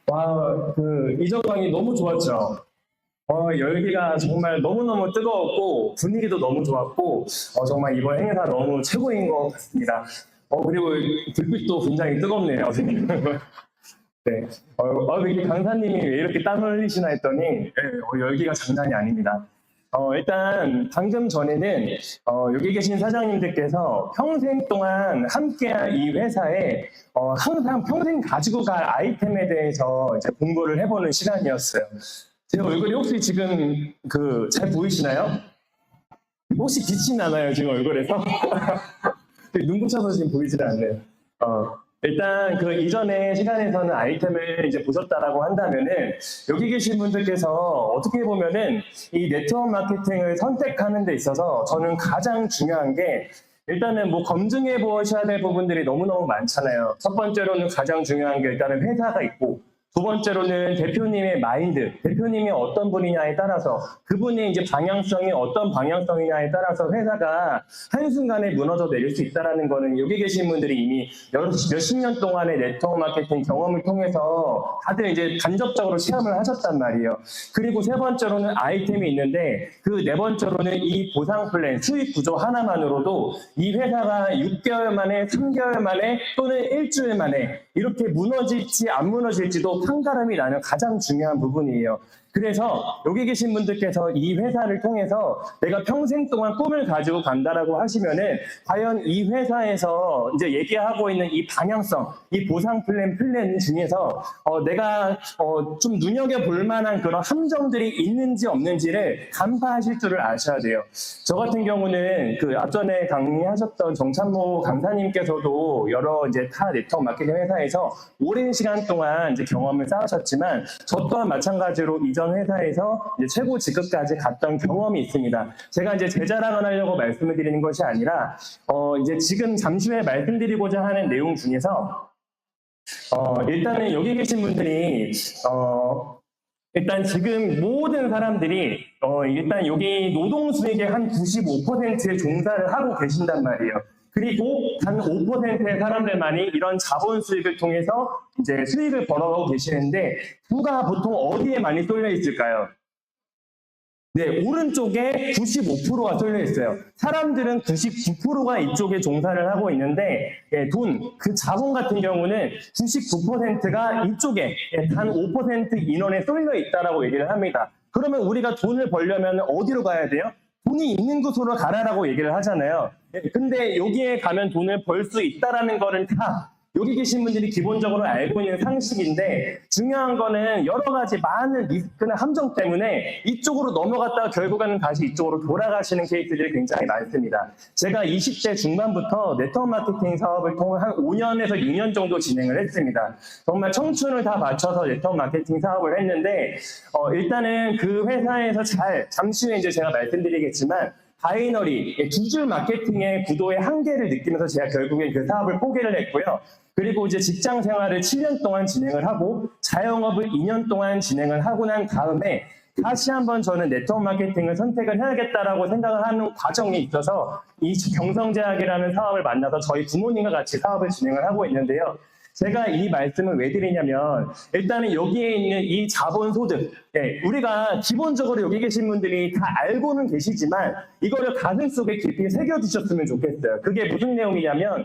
와, 이전 강의 너무 좋았죠. 열기가 정말 너무너무 뜨거웠고, 분위기도 너무 좋았고, 정말 이번 행사 너무 최고인 것 같습니다. 그리고 불빛도 굉장히 뜨겁네요, 선생님. 네. 이게 강사님이 왜 이렇게 땀 흘리시나 했더니, 네, 열기가 장난이 아닙니다. 일단 방금 전에는 여기 계신 사장님들께서 평생 동안 함께한 이 회사에 항상 평생 가지고 갈 아이템에 대해서 이제 공부를 해보는 시간이었어요. 제 얼굴이 혹시 지금 잘 보이시나요? 혹시 빛이 나나요, 지금 얼굴에서? 눈 붙여서 지금 보이질 않네요. 일단 이전에 시간에서는 아이템을 이제 보셨다라고 한다면은 여기 계신 분들께서 어떻게 보면은 이 네트워크 마케팅을 선택하는 데 있어서 저는 가장 중요한 게 일단은 뭐 검증해 보셔야 될 부분들이 너무너무 많잖아요. 첫 번째로는 가장 중요한 게 일단은 회사가 있고, 두 번째로는 대표님의 마인드, 대표님이 어떤 분이냐에 따라서 그분의 이제 방향성이 어떤 방향성이냐에 따라서 회사가 한순간에 무너져 내릴 수 있다는 거는 여기 계신 분들이 이미 몇십 년 동안의 네트워크 마케팅 경험을 통해서 다들 이제 간접적으로 체험을 하셨단 말이에요. 그리고 세 번째로는 아이템이 있는데 그 네 번째로는 이 보상 플랜, 수익 구조 하나만으로도 이 회사가 6개월 만에, 3개월 만에 또는 일주일 만에 이렇게 무너질지 안 무너질지도 판가름이 나는 가장 중요한 부분이에요. 그래서 여기 계신 분들께서 이 회사를 통해서 내가 평생 동안 꿈을 가지고 간다라고 하시면은 과연 이 회사에서 이제 얘기하고 있는 이 방향성, 이 보상 플랜 중에서 내가 좀 눈여겨볼 만한 그런 함정들이 있는지 없는지를 간파하실 줄을 아셔야 돼요. 저 같은 경우는 앞전에 강의하셨던 정찬모 강사님께서도 여러 이제 타 네트워크 마케팅 회사에서 오랜 시간 동안 이제 경험을 쌓으셨지만 저 또한 마찬가지로 이전 회사에서 이제 최고 직급까지 갔던 경험이 있습니다. 제가 이제 제 자랑을 하려고 말씀을 드리는 것이 아니라 이제 지금 잠시 후에 말씀드리고자 하는 내용 중에서 일단은 여기 계신 분들이 일단 지금 모든 사람들이 일단 여기 노동 수익의 한 95%의 종사를 하고 계신단 말이에요. 그리고 단 5%의 사람들만이 이런 자본 수익을 통해서 이제 수익을 벌어가고 계시는데 부가 보통 어디에 많이 쏠려 있을까요? 네, 오른쪽에 95%가 쏠려 있어요. 사람들은 99%가 이쪽에 종사를 하고 있는데 그 자본 같은 경우는 99%가 이쪽에 단 5% 인원에 쏠려 있다라고 얘기를 합니다. 그러면 우리가 돈을 벌려면 어디로 가야 돼요? 돈이 있는 곳으로 가라라고 얘기를 하잖아요. 근데 여기에 가면 돈을 벌 수 있다라는 거를 다 여기 계신 분들이 기본적으로 알고 있는 상식인데 중요한 거는 여러 가지 많은 리스크나 함정 때문에 이쪽으로 넘어갔다가 결국에는 다시 이쪽으로 돌아가시는 케이스들이 굉장히 많습니다. 제가 20대 중반부터 네트워크 마케팅 사업을 통해 한 5년에서 6년 정도 진행을 했습니다. 정말 청춘을 다 바쳐서 네트워크 마케팅 사업을 했는데 일단은 그 회사에서 잠시 후에 이제 제가 말씀드리겠지만 바이너리, 두 줄 마케팅의 구도의 한계를 느끼면서 제가 결국엔 그 사업을 포기를 했고요. 그리고 이제 직장 생활을 7년 동안 진행을 하고 자영업을 2년 동안 진행을 하고 난 다음에 다시 한번 저는 네트워크 마케팅을 선택을 해야겠다라고 생각을 하는 과정이 있어서 이 경성제약이라는 사업을 만나서 저희 부모님과 같이 사업을 진행을 하고 있는데요. 제가 이 말씀을 왜 드리냐면 일단은 여기에 있는 이 자본소득, 우리가 기본적으로 여기 계신 분들이 다 알고는 계시지만 이거를 가슴속에 깊이 새겨두셨으면 좋겠어요. 그게 무슨 내용이냐면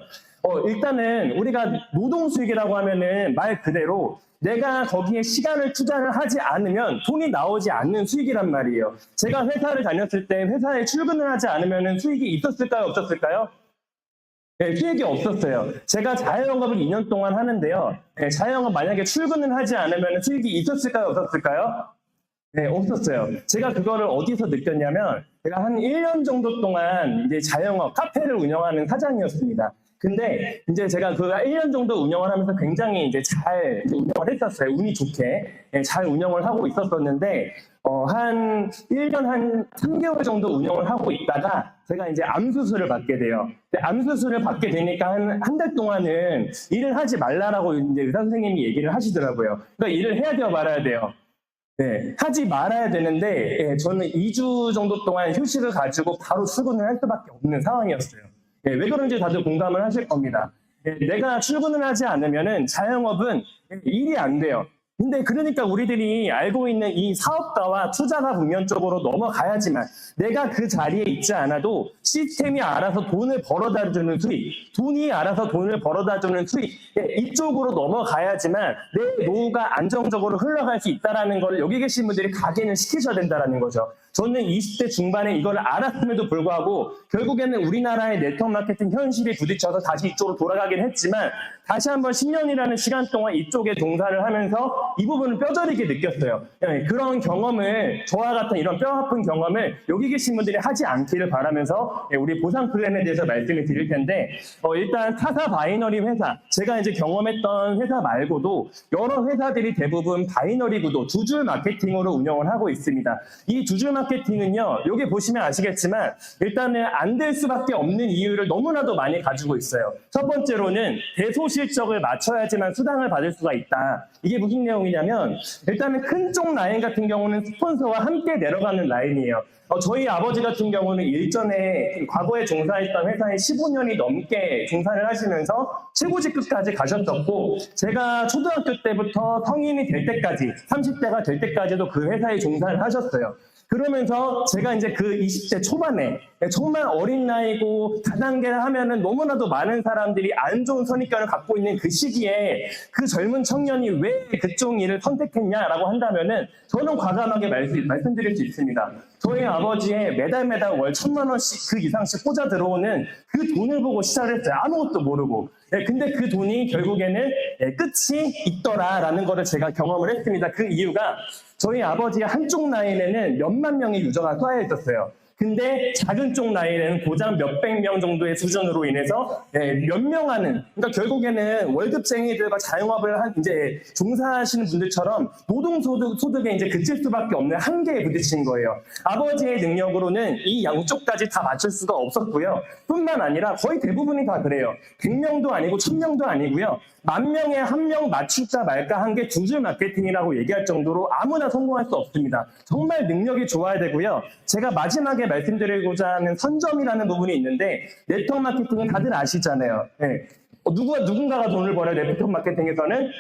일단은 우리가 노동수익이라고 하면은 말 그대로 내가 거기에 시간을 투자를 하지 않으면 돈이 나오지 않는 수익이란 말이에요. 제가 회사를 다녔을 때 회사에 출근을 하지 않으면 수익이 있었을까요? 없었을까요? 네, 수익이 없었어요. 제가 자영업을 2년 동안 하는데요. 자영업 만약에 출근을 하지 않으면 수익이 있었을까요? 없었을까요? 네, 없었어요. 제가 그거를 어디서 느꼈냐면 제가 한 1년 정도 동안 이제 자영업 카페를 운영하는 사장이었습니다. 근데 이제 제가 그 1년 정도 운영을 하면서 굉장히 이제 잘 운영을 했었어요. 운이 좋게 잘 운영을 하고 있었었는데 한 1년 한 3개월 정도 운영을 하고 있다가 제가 이제 암 수술을 받게 돼요. 암 수술을 받게 되니까 한 달 동안은 일을 하지 말라라고 이제 의사 선생님이 얘기를 하시더라고요. 그러니까 일을 해야 돼요, 말아야 돼요. 네, 하지 말아야 되는데 저는 2주 정도 동안 휴식을 가지고 바로 출근을 할 수밖에 없는 상황이었어요. 왜 그런지 다들 공감을 하실 겁니다. 내가 출근을 하지 않으면은 자영업은 일이 안 돼요. 근데 그러니까 우리들이 알고 있는 이 사업가와 투자가 국면적으로 넘어가야지만 내가 그 자리에 있지 않아도 시스템이 알아서 돈을 벌어다 주는 수익, 돈이 알아서 돈을 벌어다 주는 수익, 이쪽으로 넘어가야지만 내 노후가 안정적으로 흘러갈 수 있다는 걸 여기 계신 분들이 각인을 시키셔야 된다는 거죠. 저는 20대 중반에 이걸 알았음에도 불구하고 결국에는 우리나라의 네트워크 마케팅 현실이 부딪혀서 다시 이쪽으로 돌아가긴 했지만 다시 한번 10년이라는 시간 동안 이쪽에 종사를 하면서 이 부분을 뼈저리게 느꼈어요. 그런 경험을, 저와 같은 이런 뼈아픈 경험을 여기 계신 분들이 하지 않기를 바라면서 우리 보상 플랜에 대해서 말씀을 드릴 텐데, 일단 타사 바이너리 회사, 제가 이제 경험했던 회사 말고도 여러 회사들이 대부분 바이너리 구도, 두 줄 마케팅으로 운영을 하고 있습니다. 이 두 줄 마케팅은요, 여기 보시면 아시겠지만 일단은 안 될 수밖에 없는 이유를 너무나도 많이 가지고 있어요. 첫 번째로는 대소실적을 맞춰야지만 수당을 받을 수가 있다. 이게 무슨 내용이냐면 일단은 큰 쪽 라인 같은 경우는 스폰서와 함께 내려가는 라인이에요. 저희 아버지 같은 경우는 일전에 과거에 종사했던 회사에 15년이 넘게 종사를 하시면서 최고직급까지 가셨었고, 제가 초등학교 때부터 성인이 될 때까지, 30대가 될 때까지도 그 회사에 종사를 하셨어요. 그러면서 제가 이제 그 20대 초반에 정말 어린 나이고 다단계를 하면은 너무나도 많은 사람들이 안 좋은 선입견을 갖고 있는 그 시기에 그 젊은 청년이 왜 그쪽 일을 선택했냐라고 한다면은 저는 과감하게 말씀드릴 수 있습니다. 저희 아버지의 매달 월 1,000만 원씩 그 이상씩 꽂아 들어오는 그 돈을 보고 시작을 했어요. 아무것도 모르고. 근데 그 돈이 결국에는 끝이 있더라라는 거를 제가 경험을 했습니다. 그 이유가 저희 아버지의 한쪽 라인에는 몇만 명의 유저가 쌓여 있었어요. 근데 작은 쪽 라인에는 고작 몇백 명 정도의 수준으로 인해서 몇 명 하는, 그러니까 결국에는 월급쟁이들과 자영업을 이제 종사하시는 분들처럼 노동소득에 이제 그칠 수밖에 없는 한계에 부딪힌 거예요. 아버지의 능력으로는 이 양쪽까지 다 맞출 수가 없었고요. 뿐만 아니라 거의 대부분이 다 그래요. 100명도 아니고 1000명도 아니고요. 10,000명에 1명 맞출까 말까 한 게 두 줄 마케팅이라고 얘기할 정도로 아무나 성공할 수 없습니다. 정말 능력이 좋아야 되고요. 제가 마지막에 말씀드리고자 하는 선점이라는 부분이 있는데, 네트워크 마케팅은 다들 아시잖아요. 누군가가 돈을 벌어야 네트워크 마케팅에서는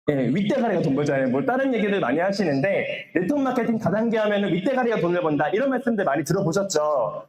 윗대가리가 돈 벌잖아요. 뭐 다른 얘기들 많이 하시는데, 네트워크 마케팅 다단계 하면은 윗대가리가 돈을 번다, 이런 말씀들 많이 들어보셨죠?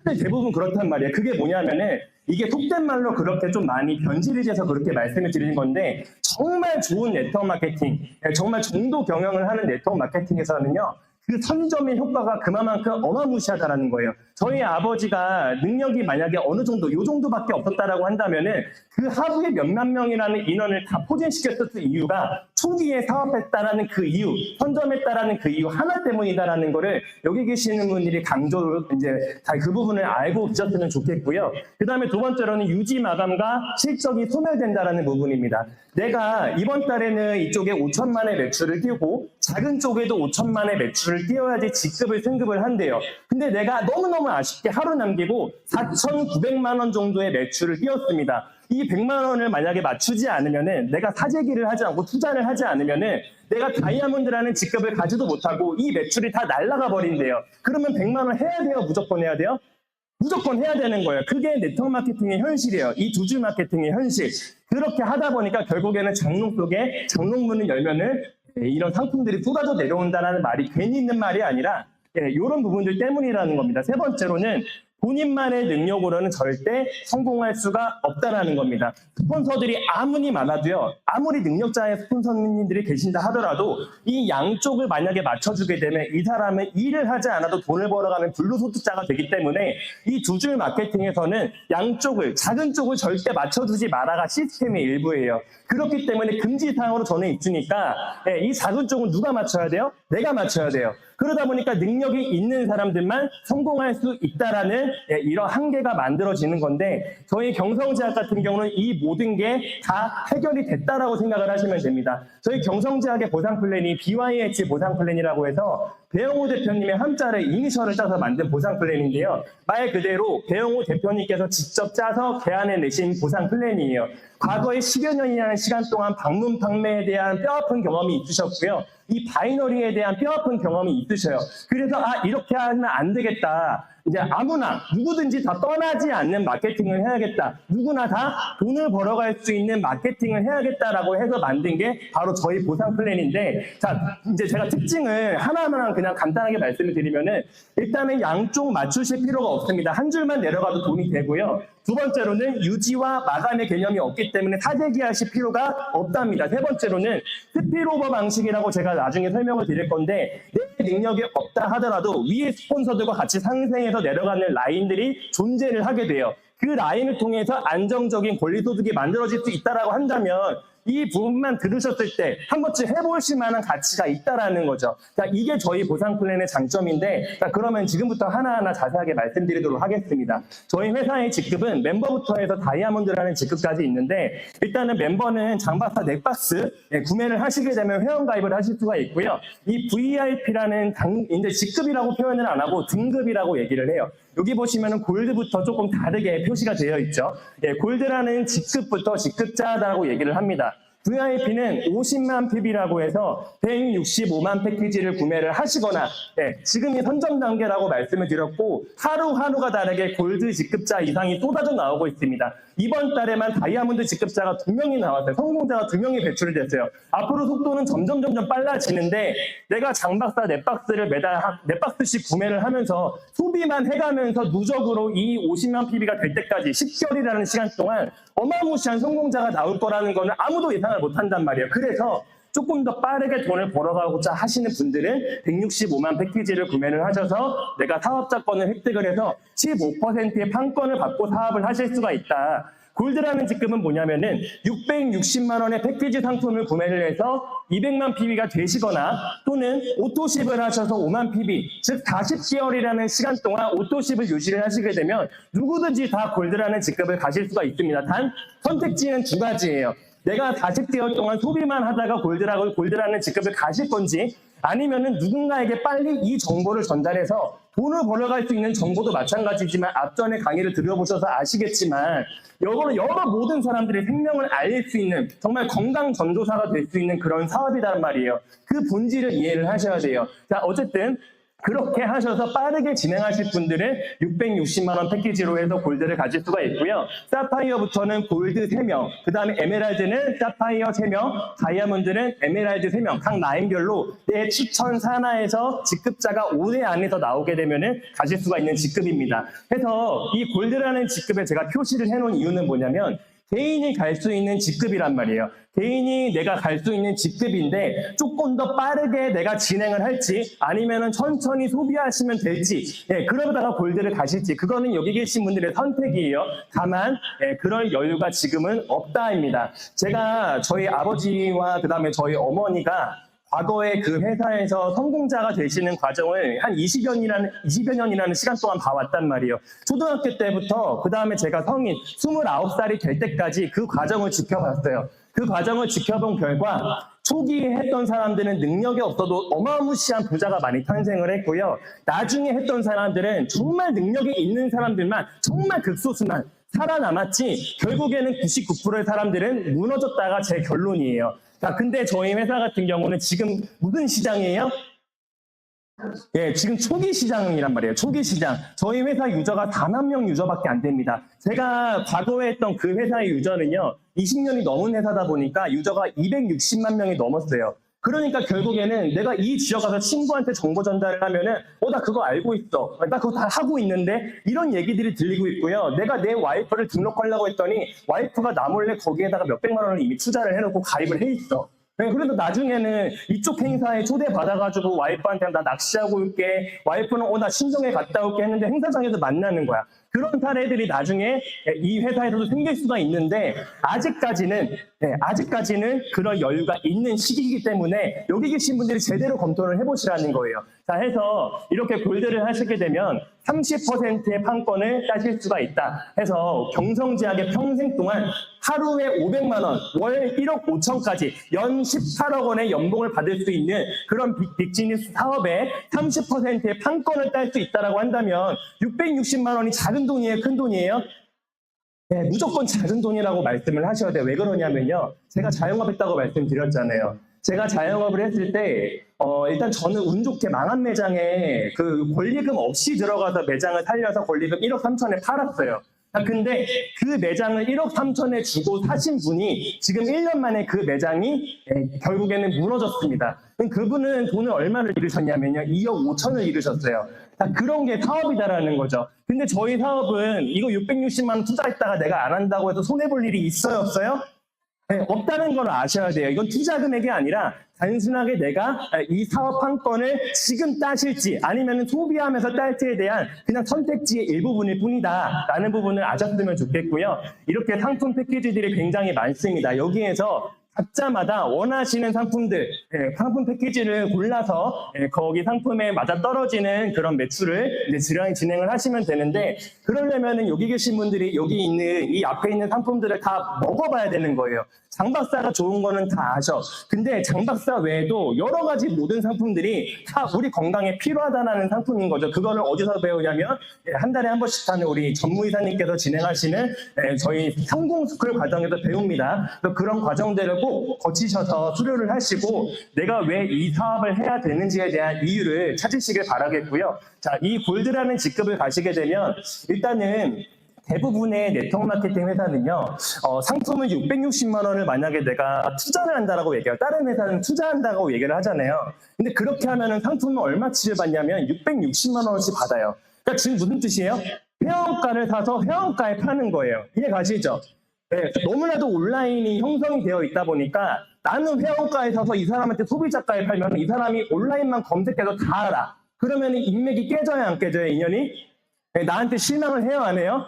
대부분 그렇단 말이에요. 그게 뭐냐면은 이게 속된 말로 그렇게 좀 많이 변질이 돼서 그렇게 말씀을 드리는 건데, 정말 좋은 네트워크 마케팅, 정말 정도 경영을 하는 네트워크 마케팅에서는요, 그 선점의 효과가 그만큼 어마무시하다라는 거예요. 저희 아버지가 능력이 만약에 어느 정도, 요 정도밖에 없었다라고 한다면은 그 하루에 몇만 명이라는 인원을 다 포진시켰었을 이유가 초기에 사업했다라는 그 이유, 선점했다라는 그 이유 하나 때문이다라는 거를 여기 계시는 분들이 강조를 이제 다 그 부분을 알고 계셨으면 좋겠고요. 그 다음에 두 번째로는 유지 마감과 실적이 소멸된다라는 부분입니다. 내가 이번 달에는 이쪽에 5천만의 매출을 띄우고 작은 쪽에도 5천만의 매출을 띄워야지 직급을 승급을 한대요. 근데 내가 너무너무 아쉽게 하루 남기고 4,900만 원 정도의 매출을 띄웠습니다. 이 100만 원을 만약에 맞추지 않으면은, 내가 사재기를 하지 않고 투자를 하지 않으면은 내가 다이아몬드라는 직급을 가지도 못하고 이 매출이 다 날아가 버린대요. 그러면 100만 원 해야 돼요? 무조건 해야 돼요? 무조건 해야 되는 거예요. 그게 네트워크 마케팅의 현실이에요. 이 두 줄 마케팅의 현실. 그렇게 하다 보니까 결국에는 장롱 속에 장롱문을 열면은 이런 상품들이 쏟아져 내려온다는 말이 괜히 있는 말이 아니라 이런 부분들 때문이라는 겁니다. 세 번째로는 본인만의 능력으로는 절대 성공할 수가 없다는 겁니다. 스폰서들이 아무리 많아도요, 아무리 능력자의 스폰서님들이 계신다 하더라도 이 양쪽을 만약에 맞춰주게 되면 이 사람은 일을 하지 않아도 돈을 벌어가는 불로소득자가 되기 때문에 이 두 줄 마케팅에서는 양쪽을, 작은 쪽을 절대 맞춰주지 마라가 시스템의 일부예요. 그렇기 때문에 금지사항으로 저는 있으니까 이 작은 쪽은 누가 맞춰야 돼요? 내가 맞춰야 돼요. 그러다 보니까 능력이 있는 사람들만 성공할 수 있다라는 이런 한계가 만들어지는 건데, 저희 경성제약 같은 경우는 이 모든 게 다 해결이 됐다라고 생각을 하시면 됩니다. 저희 경성제약의 보상 플랜이 BYH 보상 플랜이라고 해서 배영호 대표님의 한자를 이니셜을 짜서 만든 보상 플랜인데요. 말 그대로 배영호 대표님께서 직접 짜서 개안해내신 보상 플랜이에요. 과거에 10여 년이라는 시간 동안 방문 판매에 대한 뼈아픈 경험이 있으셨고요. 이 바이너리에 대한 뼈아픈 경험이 있으셔요. 그래서 이렇게 하면 안 되겠다. 이제 아무나 누구든지 다 떠나지 않는 마케팅을 해야겠다. 누구나 다 돈을 벌어갈 수 있는 마케팅을 해야겠다라고 해서 만든 게 바로 저희 보상 플랜인데, 자 이제 제가 특징을 하나하나 그냥 간단하게 말씀을 드리면은, 일단은 양쪽 맞추실 필요가 없습니다. 한 줄만 내려가도 돈이 되고요. 두 번째로는 유지와 마감의 개념이 없기 때문에 사재기하실 필요가 없답니다. 세 번째로는 스피로버 방식이라고 제가 나중에 설명을 드릴 건데, 내 능력이 없다 하더라도 위에 스폰서들과 같이 상생해서 내려가는 라인들이 존재를 하게 돼요. 그 라인을 통해서 안정적인 권리소득이 만들어질 수 있다고 한다면 이 부분만 들으셨을 때 한 번쯤 해보실 만한 가치가 있다라는 거죠. 자, 이게 저희 보상 플랜의 장점인데, 자, 그러면 지금부터 하나하나 자세하게 말씀드리도록 하겠습니다. 저희 회사의 직급은 멤버부터 해서 다이아몬드라는 직급까지 있는데, 일단은 멤버는 장박사 넥박스 구매를 하시게 되면 회원가입을 하실 수가 있고요. 이 VIP라는 이제 직급이라고 표현을 안 하고 등급이라고 얘기를 해요. 여기 보시면은 골드부터 조금 다르게 표시가 되어 있죠. 골드라는 직급부터 직급자라고 얘기를 합니다. VIP는 50만 PB라고 해서 165만 패키지를 구매를 하시거나, 지금이 선정 단계라고 말씀을 드렸고, 하루하루가 다르게 골드 직급자 이상이 쏟아져 나오고 있습니다. 이번 달에만 다이아몬드 직급자가 2명이 나왔어요. 성공자가 2명이 배출이 됐어요. 앞으로 속도는 점점 빨라지는데, 내가 장박사 넷박스를 매달 넷박스씩 구매를 하면서 소비만 해가면서 누적으로 이 50만 PB가 될 때까지 10개월이라는 시간 동안 어마무시한 성공자가 나올 거라는 거는 아무도 예상을 못한단 말이에요. 그래서 조금 더 빠르게 돈을 벌어가고자 하시는 분들은 165만 패키지를 구매를 하셔서 내가 사업자권을 획득을 해서 15%의 판권을 받고 사업을 하실 수가 있다. 골드라는 직급은 뭐냐면은 660만 원의 패키지 상품을 구매를 해서 200만 PB가 되시거나, 또는 오토십을 하셔서 5만 PB, 즉 40개월이라는 시간 동안 오토십을 유지를 하시게 되면 누구든지 다 골드라는 직급을 가실 수가 있습니다. 단 선택지는 두 가지예요. 내가 40개월 동안 소비만 하다가 골드라는 직급을 가실 건지, 아니면은 누군가에게 빨리 이 정보를 전달해서 돈을 벌어갈 수 있는 정보도 마찬가지지만, 앞전에 강의를 들어보셔서 아시겠지만 이거는 여러 모든 사람들의 생명을 알릴 수 있는 정말 건강 전도사가 될 수 있는 그런 사업이란 말이에요. 그 본질을 이해를 하셔야 돼요. 자, 어쨌든 그렇게 하셔서 빠르게 진행하실 분들은 660만 원 패키지로 해서 골드를 가질 수가 있고요. 사파이어부터는 골드 3명, 그 다음에 에메랄드는 사파이어 3명, 다이아몬드는 에메랄드 3명, 각 라인별로 내 추천 산하에서 직급자가 5대 안에서 나오게 되면은 가질 수가 있는 직급입니다. 그래서 이 골드라는 직급에 제가 표시를 해놓은 이유는 뭐냐면, 개인이 갈 수 있는 직급이란 말이에요. 개인이 내가 갈 수 있는 직급인데, 조금 더 빠르게 내가 진행을 할지 아니면은 천천히 소비하시면 될지, 그러다가 골드를 가실지, 그거는 여기 계신 분들의 선택이에요. 다만 그럴 여유가 지금은 없다입니다. 제가 저희 아버지와 그 다음에 저희 어머니가 과거에 그 회사에서 성공자가 되시는 과정을 한 20여 년이라는 시간 동안 봐왔단 말이에요. 초등학교 때부터 그 다음에 제가 성인 29살이 될 때까지 그 과정을 지켜봤어요. 그 과정을 지켜본 결과 초기에 했던 사람들은 능력이 없어도 어마무시한 부자가 많이 탄생을 했고요. 나중에 했던 사람들은 정말 능력이 있는 사람들만, 정말 극소수만 살아남았지, 결국에는 99%의 사람들은 무너졌다가 제 결론이에요. 자, 근데 저희 회사 같은 경우는 지금 무슨 시장이에요? 지금 초기 시장이란 말이에요. 초기 시장. 저희 회사 유저가 단 한 명 유저밖에 안 됩니다. 제가 과거에 했던 그 회사의 유저는요, 20년이 넘은 회사다 보니까 유저가 260만 명이 넘었어요. 그러니까 결국에는 내가 이 지역 가서 친구한테 정보 전달을 하면은 나 그거 알고 있어, 나 그거 다 하고 있는데, 이런 얘기들이 들리고 있고요. 내가 내 와이프를 등록하려고 했더니 와이프가 나 몰래 거기에다가 몇백만 원을 이미 투자를 해놓고 가입을 해 있어. 그래도 나중에는 이쪽 행사에 초대받아가지고 와이프한테 나 낚시하고 올게, 와이프는 나 신정에 갔다 올게 했는데 행사장에서 만나는 거야. 그런 사례들이 나중에 이 회사에서도 생길 수가 있는데, 아직까지는 그런 여유가 있는 시기이기 때문에 여기 계신 분들이 제대로 검토를 해보시라는 거예요. 자, 해서 이렇게 골드를 하시게 되면 30%의 판권을 따실 수가 있다. 해서 경성제약의 평생 동안 하루에 500만 원, 월 1억 5천까지 연 18억 원의 연봉을 받을 수 있는 그런 빅지니스 사업에 30%의 판권을 딸 수 있다라고 한다면 660만 원이 작은 돈이에요, 큰 돈이에요? 네, 무조건 작은 돈이라고 말씀을 하셔야 돼요. 왜 그러냐면요. 제가 자영업했다고 말씀드렸잖아요. 제가 자영업을 했을 때 일단 저는 운 좋게 망한 매장에 그 권리금 없이 들어가서 매장을 살려서 권리금 1억 3천에 팔았어요. 근데 그 매장을 1억 3천에 주고 사신 분이 지금 1년 만에 그 매장이 결국에는 무너졌습니다. 그분은 돈을 얼마를 잃으셨냐면요. 2억 5천을 잃으셨어요. 그런 게 사업이다라는 거죠. 근데 저희 사업은 이거 660만 원 투자했다가 내가 안 한다고 해서 손해볼 일이 있어요, 없어요? 네, 없다는 걸 아셔야 돼요. 이건 투자 금액이 아니라 단순하게 내가 이 사업 판권을 지금 따실지 아니면 소비하면서 딸지에 대한 그냥 선택지의 일부분일 뿐이다 라는 부분을 아셨으면 좋겠고요. 이렇게 상품 패키지들이 굉장히 많습니다. 여기에서 각자마다 원하시는 상품들, 상품 패키지를 골라서 거기 상품에 맞아떨어지는 그런 매출을 이제 진행을 하시면 되는데, 그러려면은 여기 계신 분들이 여기 있는 이 앞에 있는 상품들을 다 먹어봐야 되는 거예요. 장박사가 좋은 거는 다 아셔. 근데 장박사 외에도 여러 가지 모든 상품들이 다 우리 건강에 필요하다는 상품인 거죠. 그거를 어디서 배우냐면 한 달에 한 번씩 하는 우리 전무이사님께서 진행하시는 저희 성공스쿨 과정에서 배웁니다. 그런 과정들을 꼭 거치셔서 수료를 하시고 내가 왜 이 사업을 해야 되는지에 대한 이유를 찾으시길 바라겠고요. 자, 이 골드라는 직급을 가시게 되면 일단은 대부분의 네트워크 마케팅 회사는요, 상품을 660만 원을 만약에 내가 투자를 한다라고 얘기해요. 다른 회사는 투자한다고 얘기를 하잖아요. 근데 그렇게 하면은 상품은 얼마치를 받냐면 660만 원어치 받아요. 그러니까 지금 무슨 뜻이에요? 회원가를 사서 회원가에 파는 거예요. 이해 가시죠? 네, 너무나도 온라인이 형성이 되어 있다 보니까 나는 회원가에 사서 이 사람한테 소비자가에 팔면 이 사람이 온라인만 검색해서 다 알아. 그러면 인맥이 깨져야 안 깨져요, 인연이? 네, 나한테 실망을 해요, 안 해요?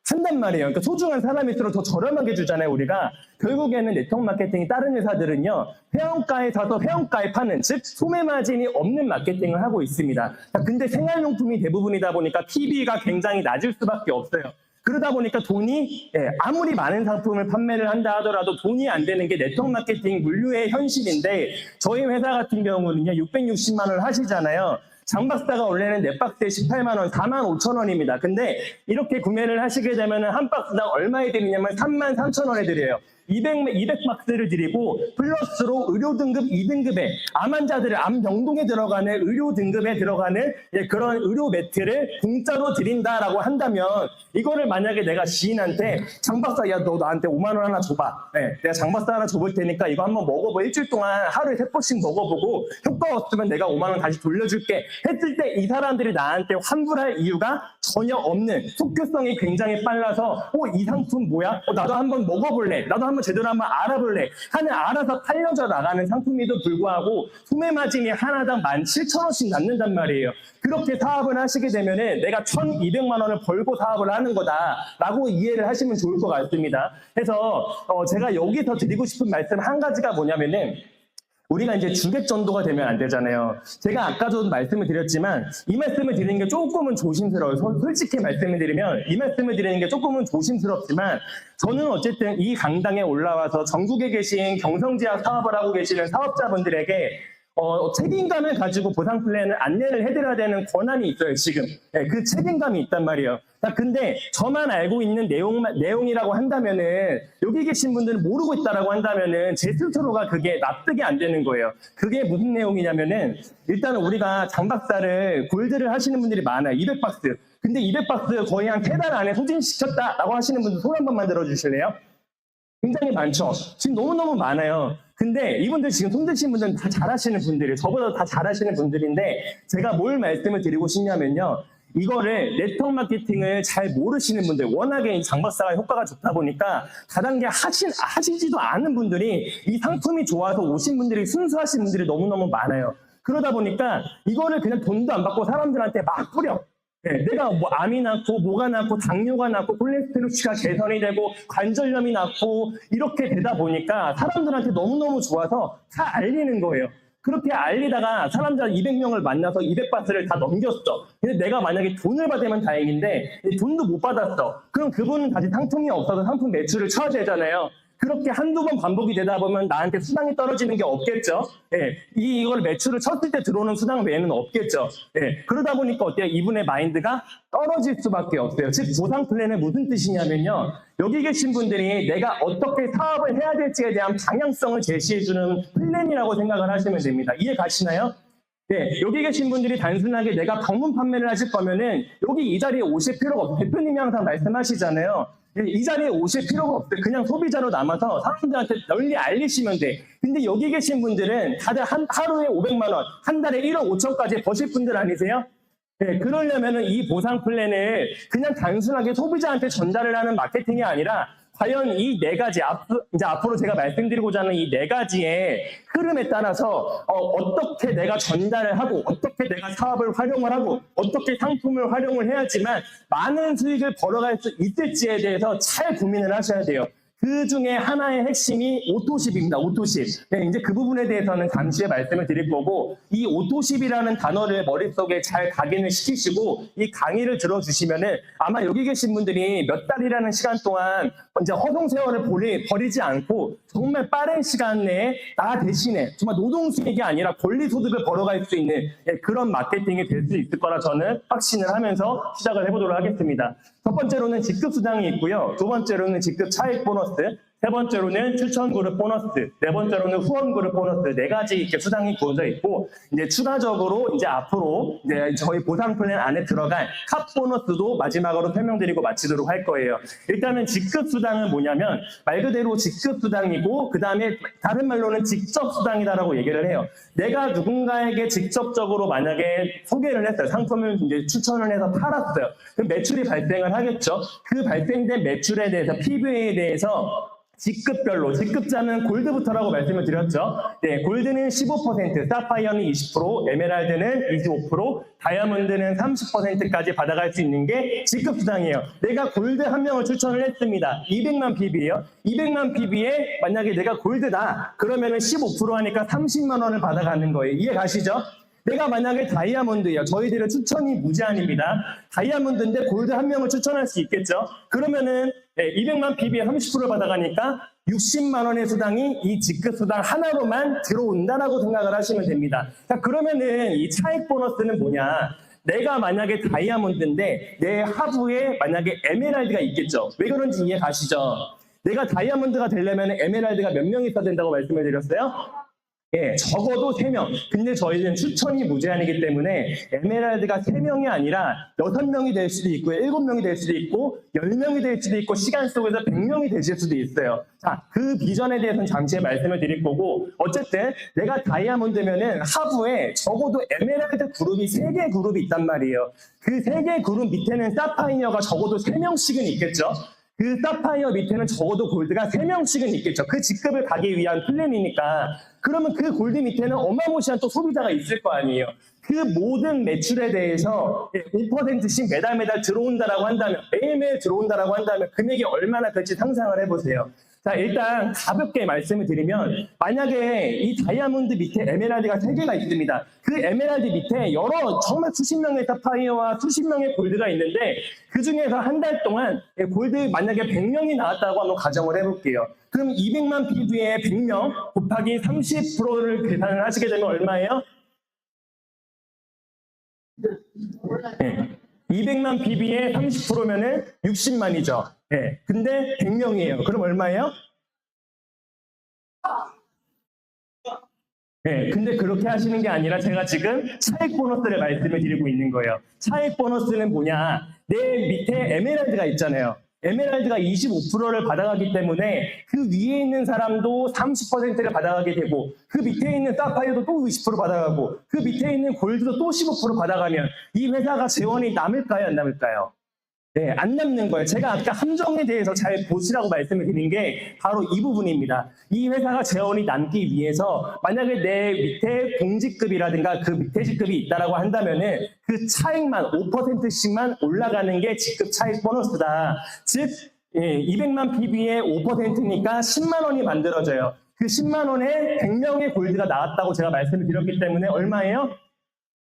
한단 말이에요. 그러니까 소중한 사람일수록 더 저렴하게 주잖아요, 우리가. 결국에는 네트워크 마케팅이 다른 회사들은요, 회원가에 사서 회원가에 파는, 즉 소매 마진이 없는 마케팅을 하고 있습니다. 근데 생활용품이 대부분이다 보니까 PB가 굉장히 낮을 수밖에 없어요. 그러다 보니까 돈이 아무리 많은 상품을 판매를 한다 하더라도 돈이 안 되는 게 네트워크 마케팅 물류의 현실인데, 저희 회사 같은 경우는요 660만 원을 하시잖아요. 장박사가 원래는 4박스에 18만 원, 4만 5천 원입니다. 근데 이렇게 구매를 하시게 되면 한 박스당 얼마에 드리냐면 3만 3천 원에 드려요. 200박스를 드리고 플러스로 의료 등급 2등급에 암 환자들의 암 병동에 들어가는 의료 등급에 들어가는 그런 의료 매트를 공짜로 드린다라고 한다면, 이거를 만약에 내가 지인한테 장박사, 야 너 나한테 5만 원 하나 줘봐. 내가 장박사 하나 줘볼 테니까 이거 한번 먹어보. 일주일 동안 하루에 3번씩 먹어보고 효과 없으면 내가 5만 원 다시 돌려줄게 했을 때 이 사람들이 나한테 환불할 이유가 전혀 없는, 속효성이 굉장히 빨라서 이 상품 뭐야? 나도 한번 먹어볼래. 나도 한번 제대로 한번 알아볼래 하는, 알아서 팔려져 나가는 상품에도 불구하고 소매 마진이 하나당 17,000원씩 남는단 말이에요. 그렇게 사업을 하시게 되면은 내가 1,200만 원을 벌고 사업을 하는 거다라고 이해를 하시면 좋을 것 같습니다. 그래서 제가 여기서 드리고 싶은 말씀 한 가지가 뭐냐면은, 우리가 이제 주객전도가 되면 안 되잖아요. 제가 아까도 말씀을 드렸지만 이 말씀을 드리는 게 조금은 조심스러워요. 솔직히 말씀을 드리면 이 말씀을 드리는 게 조금은 조심스럽지만, 저는 어쨌든 이 강당에 올라와서 전국에 계신 경성제약 사업을 하고 계시는 사업자분들에게 책임감을 가지고 보상 플랜을 안내를 해드려야 되는 권한이 있어요, 지금. 그 책임감이 있단 말이에요. 근데 저만 알고 있는 내용이라고 한다면은, 여기 계신 분들은 모르고 있다라고 한다면은 제 스스로가 그게 납득이 안 되는 거예요. 그게 무슨 내용이냐면은, 일단은 우리가 장박사를 골드를 하시는 분들이 많아요. 200박스. 근데 200박스 거의 한 3달 안에 소진시켰다라고 하시는 분들 손 한 번만 들어주실래요? 굉장히 많죠. 지금 너무너무 많아요. 근데 이분들 지금 손드신 분들은 다 잘하시는 분들이에요. 저보다 다 잘하시는 분들인데, 제가 뭘 말씀을 드리고 싶냐면요, 이거를 네트워크 마케팅을 잘 모르시는 분들, 워낙에 장박사가 효과가 좋다 보니까 다단계 하시지도 않은 분들이 이 상품이 좋아서 오신 분들이, 순수하신 분들이 너무너무 많아요. 그러다 보니까 이거를 그냥 돈도 안 받고 사람들한테 막 뿌려. 내가 뭐 암이 낳고 뭐가 낳고 당뇨가 낳고 콜레스테롤치가 개선이 되고 관절염이 낳고 이렇게 되다 보니까 사람들한테 너무너무 좋아서 다 알리는 거예요. 그렇게 알리다가 사람들 200명을 만나서 200바트를 다 넘겼어. 근데 내가 만약에 돈을 받으면 다행인데 돈도 못 받았어. 그럼 그분은 다시 상품이 없어서 상품 매출을 쳐야 되잖아요. 그렇게 한두 번 반복이 되다 보면 나한테 수당이 떨어지는 게 없겠죠. 예, 이걸 매출을 쳤을 때 들어오는 수당 외에는 없겠죠. 예, 그러다 보니까 어때요? 이분의 마인드가 떨어질 수밖에 없어요. 즉 보상 플랜은 무슨 뜻이냐면요. 여기 계신 분들이 내가 어떻게 사업을 해야 될지에 대한 방향성을 제시해주는 플랜이라고 생각을 하시면 됩니다. 이해 가시나요? 네, 여기 계신 분들이 단순하게 내가 방문 판매를 하실 거면은 여기 이 자리에 오실 필요가 없어요. 대표님이 항상 말씀하시잖아요. 이 자리에 오실 필요가 없어요. 그냥 소비자로 남아서 사람들한테 널리 알리시면 돼. 근데 여기 계신 분들은 다들 하루에 500만 원, 한 달에 1억 5천까지 버실 분들 아니세요? 네, 그러려면은 이 보상 플랜을 그냥 단순하게 소비자한테 전달을 하는 마케팅이 아니라 과연 이 네 가지, 이제 앞으로 제가 말씀드리고자 하는 이 네 가지의 흐름에 따라서 어떻게 내가 전달을 하고 어떻게 내가 사업을 활용을 하고 어떻게 상품을 활용을 해야지만 많은 수익을 벌어갈 수 있을지에 대해서 잘 고민을 하셔야 돼요. 그 중에 하나의 핵심이 오토십입니다. 오토십. 네, 이제 그 부분에 대해서는 잠시 후에 말씀을 드릴 거고 이 오토십이라는 단어를 머릿속에 잘 각인을 시키시고 이 강의를 들어주시면은 아마 여기 계신 분들이 몇 달이라는 시간 동안 이제 허송세월을 버리지 않고 정말 빠른 시간 내에 나 대신에 정말 노동수익이 아니라 권리소득을 벌어갈 수 있는 그런 마케팅이 될 수 있을 거라 저는 확신을 하면서 시작을 해보도록 하겠습니다. 첫 번째로는 직급수당이 있고요. 두 번째로는 직급 차익 보너스, 세 번째로는 추천그룹 보너스, 네 번째로는 후원그룹 보너스 네 가지 이렇게 수당이 구워져 있고 이제 추가적으로 이제 앞으로 이제 저희 보상 플랜 안에 들어갈 캅 보너스도 마지막으로 설명드리고 마치도록 할 거예요. 일단은 직급 수당은 뭐냐면 말 그대로 직급 수당이고 그 다음에 다른 말로는 직접 수당이다라고 얘기를 해요. 내가 누군가에게 직접적으로 만약에 소개를 했어요. 상품을 이제 추천을 해서 팔았어요. 그럼 매출이 발생을 하겠죠. 그 발생된 매출에 대해서 PB에 대해서 직급별로, 직급자는 골드부터라고 말씀을 드렸죠. 네, 골드는 15%, 사파이어는 20%, 에메랄드는 25%, 다이아몬드는 30%까지 받아갈 수 있는 게 직급수당이에요. 내가 골드 한 명을 추천을 했습니다. 200만 PB예요. 200만 PB에 만약에 내가 골드다. 그러면은 15% 하니까 30만 원을 받아가는 거예요. 이해 가시죠? 내가 만약에 다이아몬드예요. 저희들은 추천이 무제한입니다. 다이아몬드인데 골드 한 명을 추천할 수 있겠죠. 그러면은 200만 PB에 30%를 받아가니까 60만 원의 수당이 이 직급 수당 하나로만 들어온다라고 생각을 하시면 됩니다. 자, 그러면은 이 차익 보너스는 뭐냐? 내가 만약에 다이아몬드인데 내 하부에 만약에 에메랄드가 있겠죠. 왜 그런지 이해 가시죠? 내가 다이아몬드가 되려면 에메랄드가 몇 명이 있어야 된다고 말씀을 드렸어요? 예, 적어도 3명. 근데 저희는 추천이 무제한이기 때문에 에메랄드가 3명이 아니라 6명이 될 수도 있고 7명이 될 수도 있고 10명이 될 수도 있고 시간 속에서 100명이 되실 수도 있어요. 자, 그 비전에 대해서는 잠시 후에 말씀을 드릴 거고 어쨌든 내가 다이아몬드면은 하부에 적어도 에메랄드 그룹이 3개 그룹이 있단 말이에요. 그 3개 그룹 밑에는 사파이어가 적어도 3명씩은 있겠죠. 그 사파이어 밑에는 적어도 골드가 3명씩은 있겠죠. 그 직급을 가기 위한 플랜이니까. 그러면 그 골드 밑에는 어마무시한 또 소비자가 있을 거 아니에요. 그 모든 매출에 대해서 5%씩 매달 들어온다라고 한다면, 매일매일 들어온다라고 한다면 금액이 얼마나 될지 상상을 해보세요. 자, 일단 가볍게 말씀을 드리면 만약에 이 다이아몬드 밑에 에메랄드가 3개가 있습니다. 그 에메랄드 밑에 여러 정말 수십 명의 사파이어와 수십 명의 골드가 있는데 그 중에서 한 달 동안 골드 만약에 100명이 나왔다고 한번 가정을 해볼게요. 그럼 200만 PB에 100명 곱하기 30%를 계산을 하시게 되면 얼마예요? 네. 200만 PB에 30%면은 60만이죠. 네. 근데 100명이에요. 그럼 얼마예요? 네, 근데 그렇게 하시는 게 아니라 제가 지금 차익 보너스를 말씀을 드리고 있는 거예요. 차익 보너스는 뭐냐? 내 밑에 에메랄드가 있잖아요. 에메랄드가 25%를 받아가기 때문에 그 위에 있는 사람도 30%를 받아가게 되고 그 밑에 있는 사파이어도 또 20% 받아가고 그 밑에 있는 골드도 또 15% 받아가면 이 회사가 재원이 남을까요? 안 남을까요? 네, 안 남는 거예요. 제가 아까 함정에 대해서 잘 보시라고 말씀을 드린 게 바로 이 부분입니다. 이 회사가 재원이 남기 위해서 만약에 내 밑에 공직급이라든가 그 밑에 직급이 있다라고 한다면은 그 차익만 5%씩만 올라가는 게 직급 차익 보너스다. 즉 200만 PB에 5%니까 10만 원이 만들어져요. 그 10만 원에 100명의 골드가 나왔다고 제가 말씀을 드렸기 때문에 얼마예요?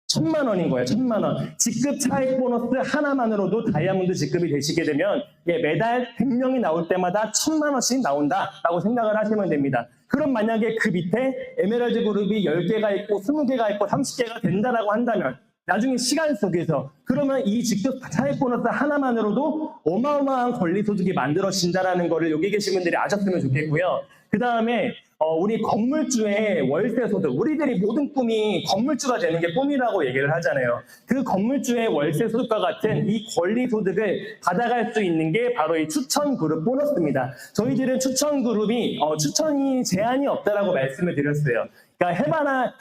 1,000만 원인 거예요. 1,000만 원. 직급 차익 보너스 하나만으로도 다이아몬드 직급이 되시게 되면 매달 100명이 나올 때마다 1,000만 원씩 나온다라고 생각을 하시면 됩니다. 그럼 만약에 그 밑에 에메랄드 그룹이 10개가 있고 20개가 있고 30개가 된다라고 한다면 나중에 시간 속에서 그러면 이 직급 차익 보너스 하나만으로도 어마어마한 권리 소득이 만들어진다라는 거를 여기 계신 분들이 아셨으면 좋겠고요. 그 다음에 우리 건물주의 월세 소득, 우리들이 모든 꿈이 건물주가 되는 게 꿈이라고 얘기를 하잖아요. 그 건물주의 월세 소득과 같은 이 권리 소득을 받아갈 수 있는 게 바로 이 추천 그룹 보너스입니다. 저희들은 추천 그룹이 추천이 제한이 없다라고 말씀을 드렸어요. 그러니까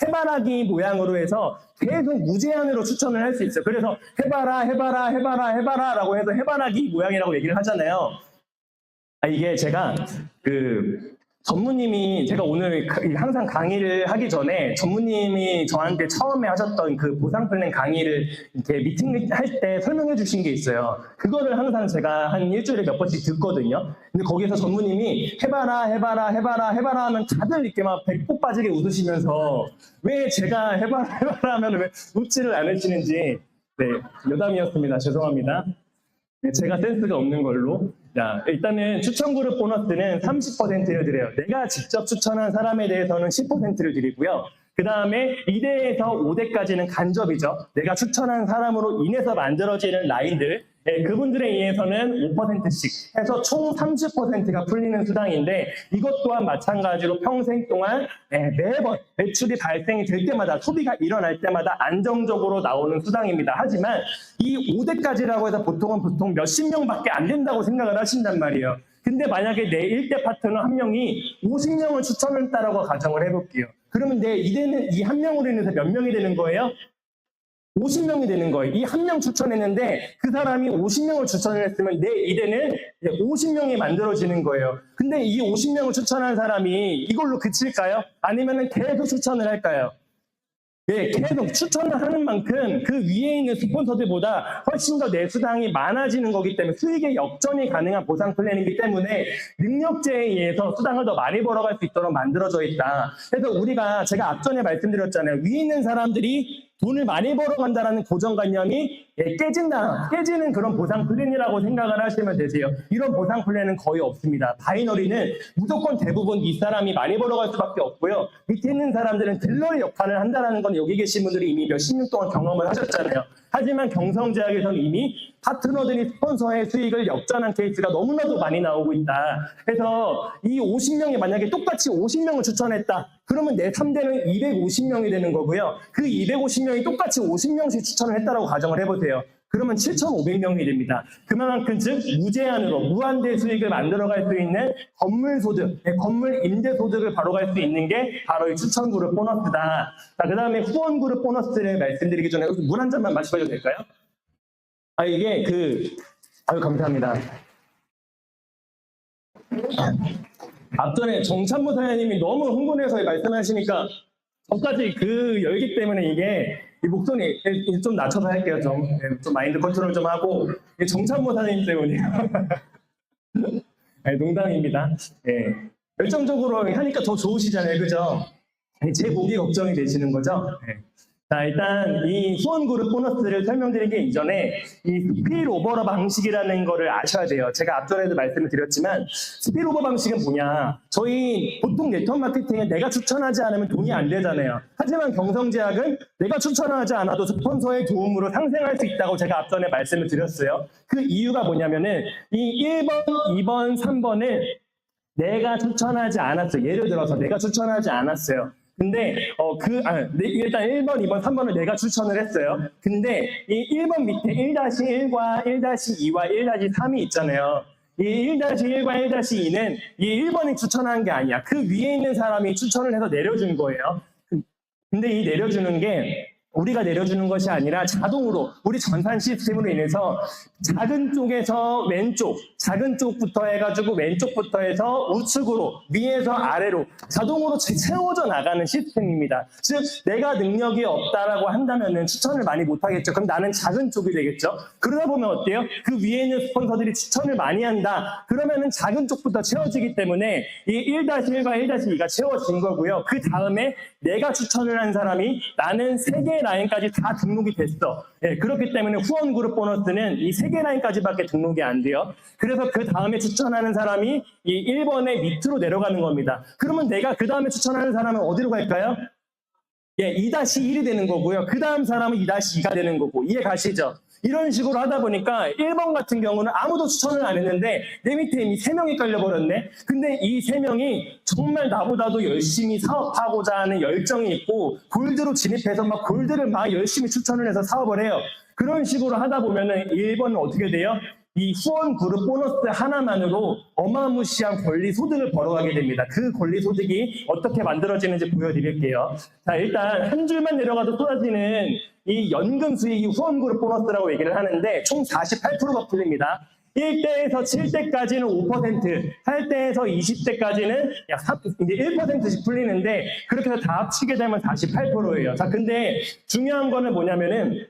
해바라기 모양으로 해서 계속 무제한으로 추천을 할 수 있어요. 그래서 해봐라 라고 해서 해바라기 모양이라고 얘기를 하잖아요. 이게 제가 전무님이 제가 오늘 항상 강의를 하기 전에 전무님이 저한테 처음에 하셨던 그 보상 플랜 강의를 이렇게 미팅할 때 설명해 주신 게 있어요. 그거를 항상 제가 한 일주일에 몇 번씩 듣거든요. 근데 거기서 전무님이 해봐라 하면 다들 이렇게 막 배꼽 빠지게 웃으시면서 왜 제가 해봐라 하면 왜 웃지를 않으시는지 여담이었습니다. 죄송합니다. 제가 센스가 없는 걸로. 자, 일단은 추천 그룹 보너스는 30%를 드려요. 내가 직접 추천한 사람에 대해서는 10%를 드리고요. 그 다음에 2대에서 5대까지는 간접이죠. 내가 추천한 사람으로 인해서 만들어지는 라인들, 그분들에 의해서는 5%씩 해서 총 30%가 풀리는 수당인데 이것 또한 마찬가지로 평생 동안 매번 매출이 발생이 될 때마다 소비가 일어날 때마다 안정적으로 나오는 수당입니다. 하지만 이 5대까지라고 해서 보통 몇십 명밖에 안 된다고 생각을 하신단 말이에요. 근데 만약에 내 1대 파트너 한 명이 50명을 추천했다라고 가정을 해볼게요. 그러면 내 2대는 이 한 명으로 인해서 몇 명이 되는 거예요? 50명이 되는 거예요. 이 한 명 추천했는데 그 사람이 50명을 추천을 했으면 내 2대는 50명이 만들어지는 거예요. 근데 이 50명을 추천한 사람이 이걸로 그칠까요? 아니면 계속 추천을 할까요? 계속 추천을 하는 만큼 그 위에 있는 스폰서들보다 훨씬 더 내 수당이 많아지는 거기 때문에 수익의 역전이 가능한 보상 플랜이기 때문에 능력제에 의해서 수당을 더 많이 벌어갈 수 있도록 만들어져 있다. 그래서 제가 앞전에 말씀드렸잖아요. 위에 있는 사람들이 돈을 많이 벌어간다는 고정관념이 깨지는 그런 보상 플랜이라고 생각을 하시면 되세요. 이런 보상 플랜은 거의 없습니다. 바이너리는 무조건 대부분 윗사람이 많이 벌어갈 수밖에 없고요. 밑에 있는 사람들은 딜러의 역할을 한다는 건 여기 계신 분들이 이미 몇십 년 동안 경험을 하셨잖아요. 하지만 경성제약에서는 이미 파트너들이 스폰서의 수익을 역전한 케이스가 너무나도 많이 나오고 있다. 그래서 이 50명이 만약에 똑같이 50명을 추천했다. 그러면 내 3대는 250명이 되는 거고요. 그 250명이 똑같이 50명씩 추천을 했다라고 가정을 해보세요. 그러면 7,500명이 됩니다. 그만큼 즉 무제한으로 무한대 수익을 만들어갈 수 있는 건물 소득, 건물 임대 소득을 바로갈 수 있는 게 바로 이 추천 그룹 보너스다. 자, 그 다음에 후원 그룹 보너스를 말씀드리기 전에 물 한 잔만 마셔도 될까요? 이게 아유 감사합니다. 앞전에 정찬무 사장님이 너무 흥분해서 말씀하시니까 저까지 열기 때문에 이게 이 목소리 좀 낮춰서 할게요. 좀 마인드 컨트롤 좀 하고 정찬무 사장님 때문이에요. 농담입니다. 열정적으로 하니까 더 좋으시잖아요. 그죠? 제 목이 걱정이 되시는 거죠? 자, 일단 이 후원그룹 보너스를 설명드리기 이전에 이 스필오버 방식이라는 거를 아셔야 돼요. 제가 앞전에도 말씀을 드렸지만 스필오버 방식은 뭐냐? 저희 보통 네트워크 마케팅은 내가 추천하지 않으면 돈이 안 되잖아요. 하지만 경성제약은 내가 추천하지 않아도 스폰서의 도움으로 상생할 수 있다고 제가 앞전에 말씀을 드렸어요. 그 이유가 뭐냐면은 이 1번, 2번, 3번을 내가 추천하지 않았어요. 예를 들어서 내가 추천하지 않았어요. 근데 일단 1번, 2번, 3번을 내가 추천을 했어요. 근데 이 1번 밑에 1-1과 1-2와 1-3이 있잖아요. 이 1-1과 1-2는 이 1번이 추천한 게 아니야. 그 위에 있는 사람이 추천을 해서 내려준 거예요. 근데 이 내려주는 게 우리가 내려주는 것이 아니라 자동으로 우리 전산 시스템으로 인해서 작은 쪽에서 왼쪽, 작은 쪽부터 해가지고 왼쪽부터 해서 우측으로, 위에서 아래로 자동으로 채워져 나가는 시스템입니다. 즉 내가 능력이 없다라고 한다면은 추천을 많이 못하겠죠. 그럼 나는 작은 쪽이 되겠죠. 그러다 보면 어때요? 그 위에 있는 스폰서들이 추천을 많이 한다. 그러면은 작은 쪽부터 채워지기 때문에 이 1-1과 1-2가 채워진 거고요. 그 다음에 내가 추천을 한 사람이 나는 3개의 라인까지 다 등록이 됐어. 예, 그렇기 때문에 후원 그룹 보너스는 이 3개 라인까지밖에 등록이 안 돼요. 그래서 그 다음에 추천하는 사람이 이 1번의 밑으로 내려가는 겁니다. 그러면 내가 그 다음에 추천하는 사람은 어디로 갈까요? 예, 2-1이 되는 거고요. 그 다음 사람은 2-2가 되는 거고. 이해 가시죠? 이런 식으로 하다 보니까 1번 같은 경우는 아무도 추천을 안 했는데 내 밑에 이미 3명이 깔려버렸네. 근데 이 3명이 정말 나보다도 열심히 사업하고자 하는 열정이 있고 골드로 진입해서 막 골드를 막 열심히 추천을 해서 사업을 해요. 그런 식으로 하다 보면은 1번은 어떻게 돼요? 이 후원 그룹 보너스 하나만으로 어마무시한 권리 소득을 벌어가게 됩니다. 그 권리 소득이 어떻게 만들어지는지 보여드릴게요. 자, 일단 한 줄만 내려가도 쏟아지는 이 연금 수익이 후원 그룹 보너스라고 얘기를 하는데 총 48%가 풀립니다. 1대에서 7대까지는 5%, 8대에서 20대까지는 약 1%씩 풀리는데 그렇게 해서 다 합치게 되면 48%예요. 자, 근데 중요한 거는 뭐냐면은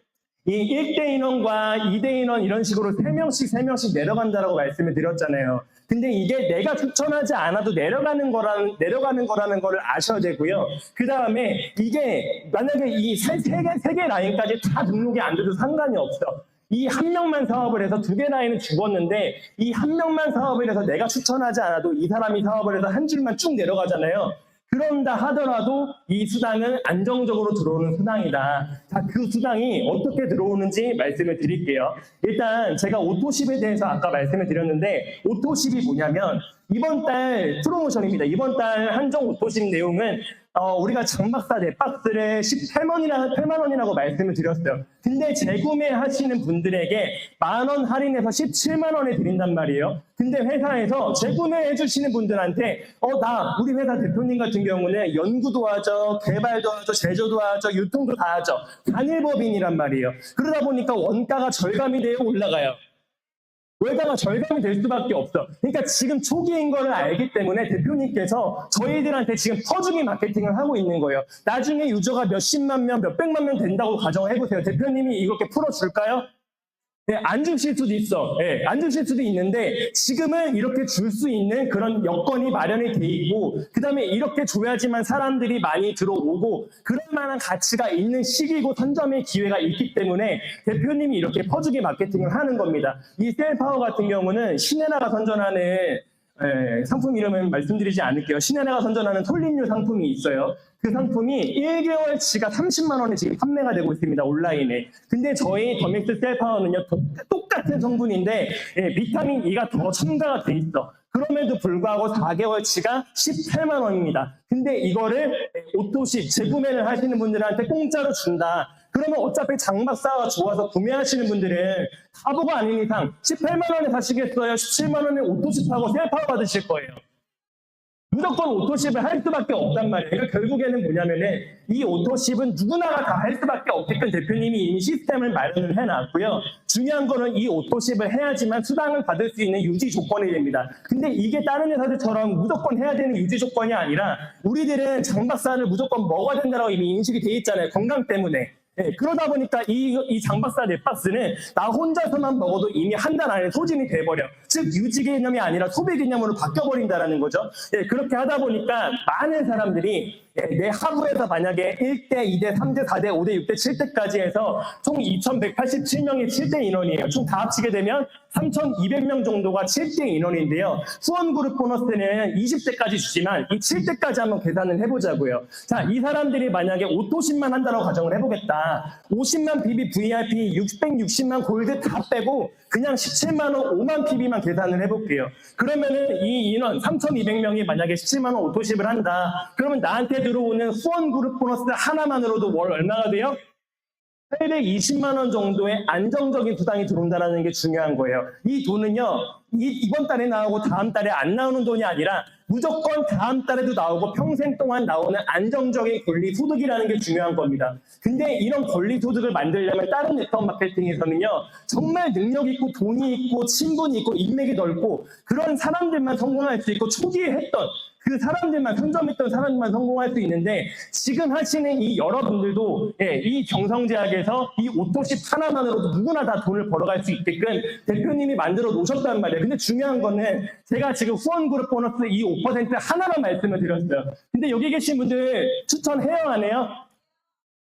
이 1대 인원과 2대 인원 이런 식으로 3명씩 내려간다라고 말씀을 드렸잖아요. 근데 이게 내가 추천하지 않아도 내려가는 거라는 거를 아셔야 되고요. 그 다음에 이게 만약에 이 세 개 라인까지 다 등록이 안 돼도 상관이 없어. 이 한 명만 사업을 해서 2개 라인은 죽었는데 이 한 명만 사업을 해서 내가 추천하지 않아도 이 사람이 사업을 해서 한 줄만 쭉 내려가잖아요. 그런다 하더라도 이 수당은 안정적으로 들어오는 수당이다. 자, 그 수당이 어떻게 들어오는지 말씀을 드릴게요. 일단 제가 오토십에 대해서 아까 말씀을 드렸는데 오토십이 뭐냐면 이번 달 프로모션입니다. 이번 달 한정 오토십 내용은 우리가 장박사 4박스를 8만 원이라고 말씀을 드렸어요. 근데 재구매 하시는 분들에게 10,000원 할인해서 17만 원에 드린단 말이에요. 근데 회사에서 재구매해 주시는 분들한테 우리 회사 대표님 같은 경우는 연구도 하죠, 개발도 하죠, 제조도 하죠, 유통도 다 하죠. 단일법인이란 말이에요. 그러다 보니까 원가가 절감이 되어 올라가요. 월가가 절감이 될 수밖에 없어. 그러니까 지금 초기인 거를 알기 때문에 대표님께서 저희들한테 지금 퍼주기 마케팅을 하고 있는 거예요. 나중에 유저가 몇십만 명, 몇백만 명 된다고 가정을 해보세요. 대표님이 이렇게 풀어줄까요? 네, 안 주실 수도 있어. 네, 안 주실 수도 있는데 지금은 이렇게 줄 수 있는 그런 여건이 마련이 돼 있고 그 다음에 이렇게 줘야지만 사람들이 많이 들어오고 그럴 만한 가치가 있는 시기고 선점의 기회가 있기 때문에 대표님이 이렇게 퍼주기 마케팅을 하는 겁니다. 이 셀파워 같은 경우는 신혜나가 선전하는 상품 이름은 말씀드리지 않을게요. 신혜나가 선전하는 솔린류 상품이 있어요. 그 상품이 1개월치가 30만 원에 지금 판매가 되고 있습니다. 온라인에. 근데 저희 더믹스 셀파워는요. 똑같은 성분인데 비타민 E가 더 첨가가 돼 있어. 그럼에도 불구하고 4개월치가 18만 원입니다. 근데 이거를 오토십 재구매를 하시는 분들한테 공짜로 준다. 그러면 어차피 장박사가 좋아서 구매하시는 분들은 바보가 아닌 이상 18만 원에 사시겠어요? 17만 원에 오토십하고 셀파워 받으실 거예요. 무조건 오토십을 할 수밖에 없단 말이에요. 그러니까 결국에는 뭐냐면은 이 오토십은 누구나가 다 할 수밖에 없게끔 대표님이 이미 시스템을 마련을 해놨고요. 중요한 거는 이 오토십을 해야지만 수당을 받을 수 있는 유지 조건이 됩니다. 근데 이게 다른 회사들처럼 무조건 해야 되는 유지 조건이 아니라 우리들은 장박사를 무조건 먹어야 된다고 이미 인식이 돼 있잖아요. 건강 때문에. 네, 그러다 보니까 이 장박사 4박스는 나 혼자서만 먹어도 이미 한 달 안에 소진이 돼버려. 즉 유지 개념이 아니라 소비 개념으로 바뀌어버린다는 거죠. 네, 그렇게 하다 보니까 많은 사람들이 내 하루에서 만약에 1대, 2대, 3대, 4대, 5대, 6대, 7대까지 해서 총 2,187명이 7대 인원이에요. 총 다 합치게 되면 3,200명 정도가 7대 인원인데요. 후원그룹 보너스는 20대까지 주지만 이 7대까지 한번 계산을 해보자고요. 자, 이 사람들이 만약에 오토십만 한다고 가정을 해보겠다. 50만 PB VIP, 660만 골드 다 빼고 그냥 17만 원, 5만 PB만 계산을 해볼게요. 그러면은 이 인원 3,200명이 만약에 17만 원 오토십을 한다. 그러면 나한테 들어오는 후원그룹 보너스 하나만으로도 월 얼마가 돼요? 820만 원 정도의 안정적인 수당이 들어온다는 게 중요한 거예요. 이 돈은요, 이번 달에 나오고 다음 달에 안 나오는 돈이 아니라 무조건 다음 달에도 나오고 평생 동안 나오는 안정적인 권리 소득이라는 게 중요한 겁니다. 근데 이런 권리 소득을 만들려면 다른 네트워크 마케팅에서는요, 정말 능력 있고 돈이 있고 친분이 있고 인맥이 넓고 그런 사람들만 성공할 수 있고 초기에 했던 그 사람들만, 선점했던 사람들만 성공할 수 있는데, 지금 하시는 이 여러분들도 이 경성제약에서 이 오토십 하나만으로도 누구나 다 돈을 벌어갈 수 있게끔 대표님이 만들어 놓으셨단 말이에요. 근데 중요한 거는 제가 지금 후원그룹 보너스 이 5% 하나만 말씀을 드렸어요. 근데 여기 계신 분들 추천해요, 안 해요?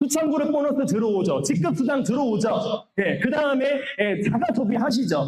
추천그룹 보너스 들어오죠. 직급수당 들어오죠. 그 다음에 자가 소비하시죠.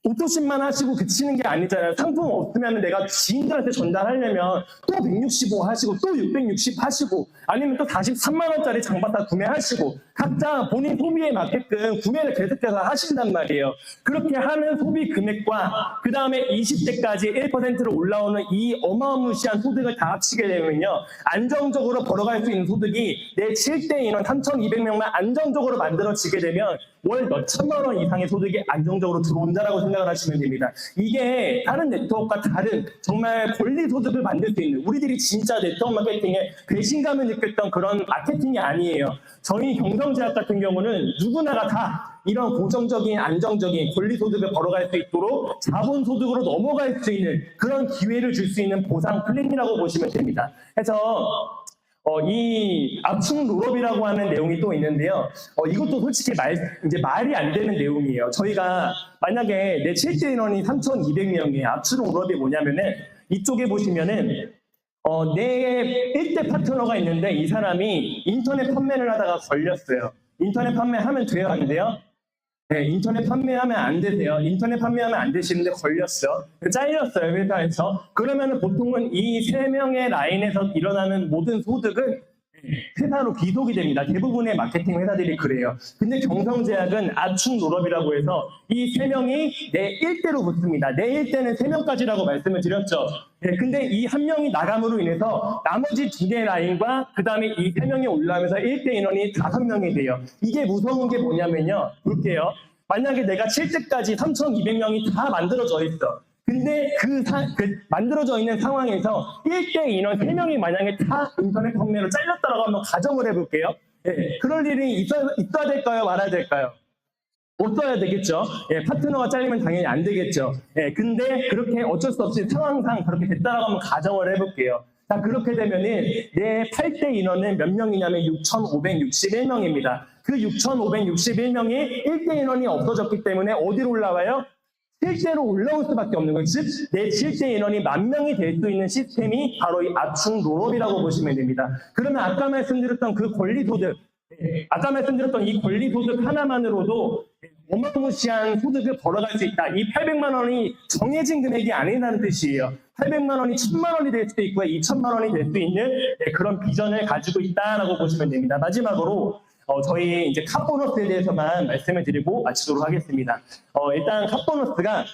오토십만 하시고 그치는 게 아니잖아요. 상품 없으면 내가 지인들한테 전달하려면 또 165 하시고 또 660 하시고 아니면 또 43만 원짜리 장바닥 구매하시고 각자 본인 소비에 맞게끔 구매를 계속해서 하신단 말이에요. 그렇게 하는 소비 금액과 그 다음에 20대까지 1%로 올라오는 이 어마무시한 소득을 다 합치게 되면요, 안정적으로 벌어갈 수 있는 소득이 내 7대 인원 3,200명만 안정적으로 만들어지게 되면 월 몇 천만 원 이상의 소득이 안정적으로 들어온다라고 생각을 하시면 됩니다. 이게 다른 네트워크와 다른 정말 권리 소득을 만들 수 있는, 우리들이 진짜 네트워크 마케팅에 배신감을 느꼈던 그런 마케팅이 아니에요. 저희 경성제약 같은 경우는 누구나가 다 이런 고정적인 안정적인 권리 소득을 벌어갈 수 있도록 자본 소득으로 넘어갈 수 있는 그런 기회를 줄 수 있는 보상 플랜이라고 보시면 됩니다. 그래서 이 압축 롤업이라고 하는 내용이 또 있는데요. 이것도 솔직히 말이 안 되는 내용이에요. 저희가 만약에 내 7대 인원이 3,200명이에요. 압축 롤업이 뭐냐면은 이쪽에 보시면은 내 1대 파트너가 있는데 이 사람이 인터넷 판매를 하다가 걸렸어요. 인터넷 판매하면 돼요, 안 돼요? 네, 인터넷 판매하면 안 되세요. 인터넷 판매하면 안 되시는데 걸렸어. 잘렸어요, 회사에서. 그러면 보통은 이 3명의 라인에서 일어나는 모든 소득은 회사로 귀속이 됩니다. 대부분의 마케팅 회사들이 그래요. 근데 경성제약은 압축 롤업이라고 해서 이 3명이 내 1대로 붙습니다. 내 1대는 3명까지라고 말씀을 드렸죠. 근데 이 1명이 나감으로 인해서 나머지 2개 라인과 그 다음에 이 3명이 올라오면서 1대 인원이 5명이 돼요. 이게 무서운 게 뭐냐면요. 볼게요. 만약에 내가 7대까지 3,200명이 다 만들어져 있어. 근데 그 만들어져 있는 상황에서 1대 인원 3명이 만약에 다 인터넷 판매로 잘렸다라고 한번 가정을 해볼게요. 그럴 일이 있어야 될까요? 말아야 될까요? 못 써야 되겠죠. 파트너가 잘리면 당연히 안 되겠죠. 근데 그렇게 어쩔 수 없이 상황상 그렇게 됐다라고 한번 가정을 해볼게요. 자, 그렇게 되면은 내 8대 인원은 몇 명이냐면 6,561명입니다. 그 6,561명이 1대 인원이 없어졌기 때문에 어디로 올라와요? 7대로 올라올 수밖에 없는 거예요. 즉, 내 7대 인원이 10,000명이 될 수 있는 시스템이 바로 이 압축 롤업이라고 보시면 됩니다. 그러면 아까 말씀드렸던 그 권리소득, 아까 말씀드렸던 이 권리소득 하나만으로도 어마무시한 소득을 벌어갈 수 있다. 이 800만 원이 정해진 금액이 아니라는 뜻이에요. 800만 원이 1,000만 원이 될 수도 있고요. 2,000만 원이 될 수 있는 그런 비전을 가지고 있다라고 보시면 됩니다. 마지막으로 저희 이제 카보너스에 대해서만 말씀을 드리고 마치도록 하겠습니다. 일단 카보너스가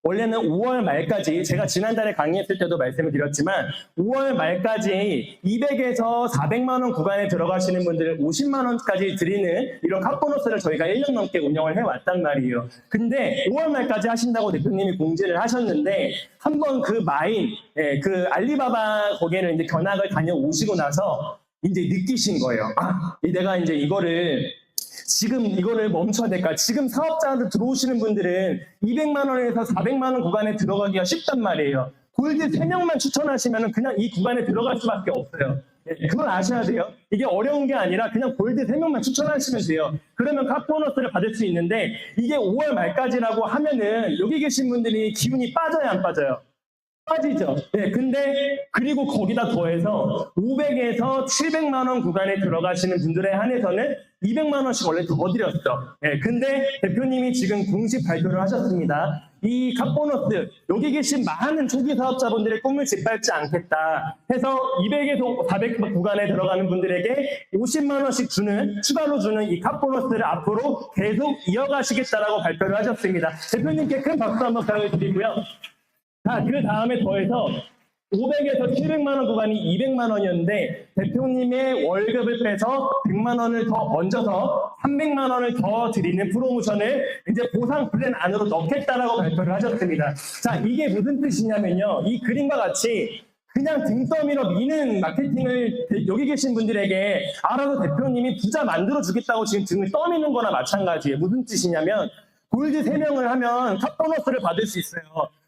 원래는 5월 말까지, 제가 지난달에 강의했을 때도 말씀을 드렸지만 5월 말까지 200에서 400만 원 구간에 들어가시는 분들 50만 원까지 드리는 이런 카보너스를 저희가 1년 넘게 운영을 해왔단 말이에요. 근데 5월 말까지 하신다고 대표님이 공지를 하셨는데 한번 그 마인, 그 알리바바 거기에는 이제 견학을 다녀오시고 나서 이제 느끼신 거예요. 내가 이제 지금 이거를 멈춰야 될까? 지금 사업자한테 들어오시는 분들은 200만 원에서 400만 원 구간에 들어가기가 쉽단 말이에요. 골드 3명만 추천하시면 그냥 이 구간에 들어갈 수밖에 없어요. 그걸 아셔야 돼요. 이게 어려운 게 아니라 그냥 골드 3명만 추천하시면 돼요. 그러면 카보너스를 받을 수 있는데 이게 5월 말까지라고 하면은 여기 계신 분들이 기운이 빠져요, 안 빠져요? 빠지죠. 근데 그리고 거기다 더해서 500에서 700만 원 구간에 들어가시는 분들에 한해서는 200만 원씩 원래 더 드렸어. 근데 대표님이 지금 공식 발표를 하셨습니다. 이 카보너스, 여기 계신 많은 초기 사업자분들의 꿈을 짓밟지 않겠다 해서 200에서 400 구간에 들어가는 분들에게 50만 원씩 추가로 주는 이 카보너스를 앞으로 계속 이어가시겠다라고 발표를 하셨습니다. 대표님께 큰 박수 한번 부탁드리고요. 자, 그 다음에 더해서 500에서 700만 원 구간이 200만 원이었는데 대표님의 월급을 빼서 100만 원을 더 얹어서 300만 원을 더 드리는 프로모션을 이제 보상 플랜 안으로 넣겠다라고 발표를 하셨습니다. 자, 이게 무슨 뜻이냐면요. 이 그림과 같이 그냥 등 떠밀어 미는 마케팅을 여기 계신 분들에게 알아서 대표님이 부자 만들어 주겠다고 지금 등을 떠미는 거나 마찬가지예요. 무슨 뜻이냐면 골드 3명을 하면 탑 보너스를 받을 수 있어요.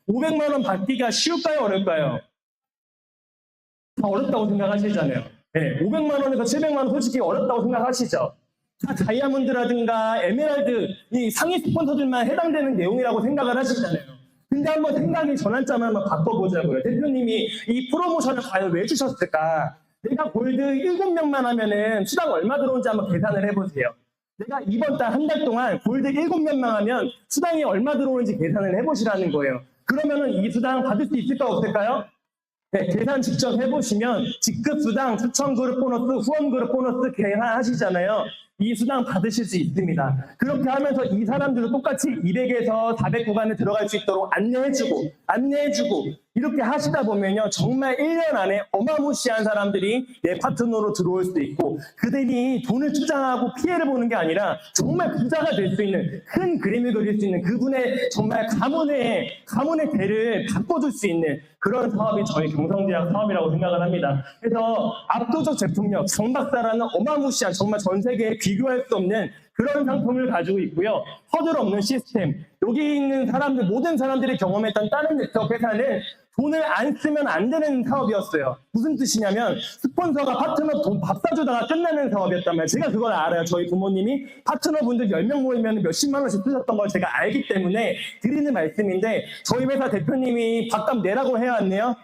500만 원 받기가 쉬울까요? 어려울까요? 다 어렵다고 생각하시잖아요. 네, 500만 원에서 700만 원 솔직히 어렵다고 생각하시죠? 다 다이아몬드라든가 에메랄드 이 상위 스폰서들만 해당되는 내용이라고 생각을 하시잖아요. 근데 한번 생각의 전환점을 한번 바꿔보자고요. 대표님이 이 프로모션을 과연 왜 주셨을까? 내가 골드 7명만 하면은 수당 얼마 들어오는지 한번 계산을 해보세요. 내가 이번 달 한 달 동안 골드 7명만 하면 수당이 얼마 들어오는지 계산을 해보시라는 거예요. 그러면은 이 수당 받을 수 있을까 없을까요? 네, 계산 직접 해보시면 직급 수당, 추천 그룹 보너스, 후원 그룹 보너스 계산하시잖아요. 이 수당 받으실 수 있습니다. 그렇게 하면서 이 사람들도 똑같이 200에서 400 구간에 들어갈 수 있도록 안내해주고 이렇게 하시다 보면요. 정말 1년 안에 어마무시한 사람들이 내 파트너로 들어올 수 있고 그들이 돈을 투자하고 피해를 보는 게 아니라 정말 부자가 될 수 있는 큰 그림을 그릴 수 있는 그분의 정말 가문의 대를 바꿔줄 수 있는 그런 사업이 저희 경성제약 사업이라고 생각을 합니다. 그래서 압도적 제품력, 정박사라는 어마무시한 정말 전 세계에 비교할 수 없는 그런 상품을 가지고 있고요. 허들 없는 시스템. 여기 있는 사람들, 모든 사람들이 경험했던 다른 네트워크 회사는 돈을 안 쓰면 안 되는 사업이었어요. 무슨 뜻이냐면 스폰서가 파트너 돈 밥 사주다가 끝나는 사업이었단 말이에요. 제가 그걸 알아요. 저희 부모님이 파트너분들 10명 모이면 몇십만 원씩 쓰셨던 걸 제가 알기 때문에 드리는 말씀인데 저희 회사 대표님이 밥값 내라고 해왔네요.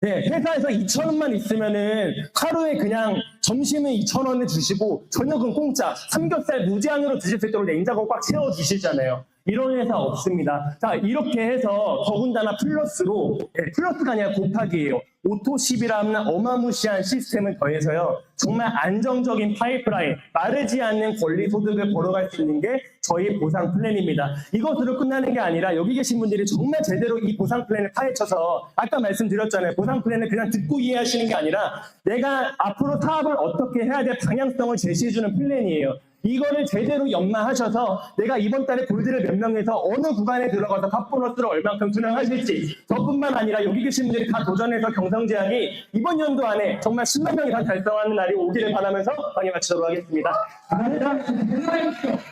네, 회사에서 2,000원만 있으면은 하루에 그냥 점심은 2,000원을 주시고 저녁은 공짜, 삼겹살 무제한으로 드실 수 있도록 냉장고 꽉 채워주시잖아요. 이런 회사 없습니다. 자, 이렇게 해서 더군다나 플러스로, 플러스가 아니라 곱하기예요. 오토십이라는 어마무시한 시스템을 더해서요. 정말 안정적인 파이프라인, 마르지 않는 권리 소득을 벌어갈 수 있는 게 저희 보상 플랜입니다. 이것으로 끝나는 게 아니라 여기 계신 분들이 정말 제대로 이 보상 플랜을 파헤쳐서 아까 말씀드렸잖아요. 보상 플랜을 그냥 듣고 이해하시는 게 아니라 내가 앞으로 사업을 어떻게 해야 될 방향성을 제시해주는 플랜이에요. 이거를 제대로 연마하셔서 내가 이번 달에 골드를 몇 명에서 어느 구간에 들어가서 탑보너스를 얼만큼 수령하실지 저뿐만 아니라 여기 계신 분들이 다 도전해서 경성제약이 이번 연도 안에 정말 10만 명이 다 달성하는 날이 오기를 바라면서 강의 마치도록 하겠습니다. 감사합니다.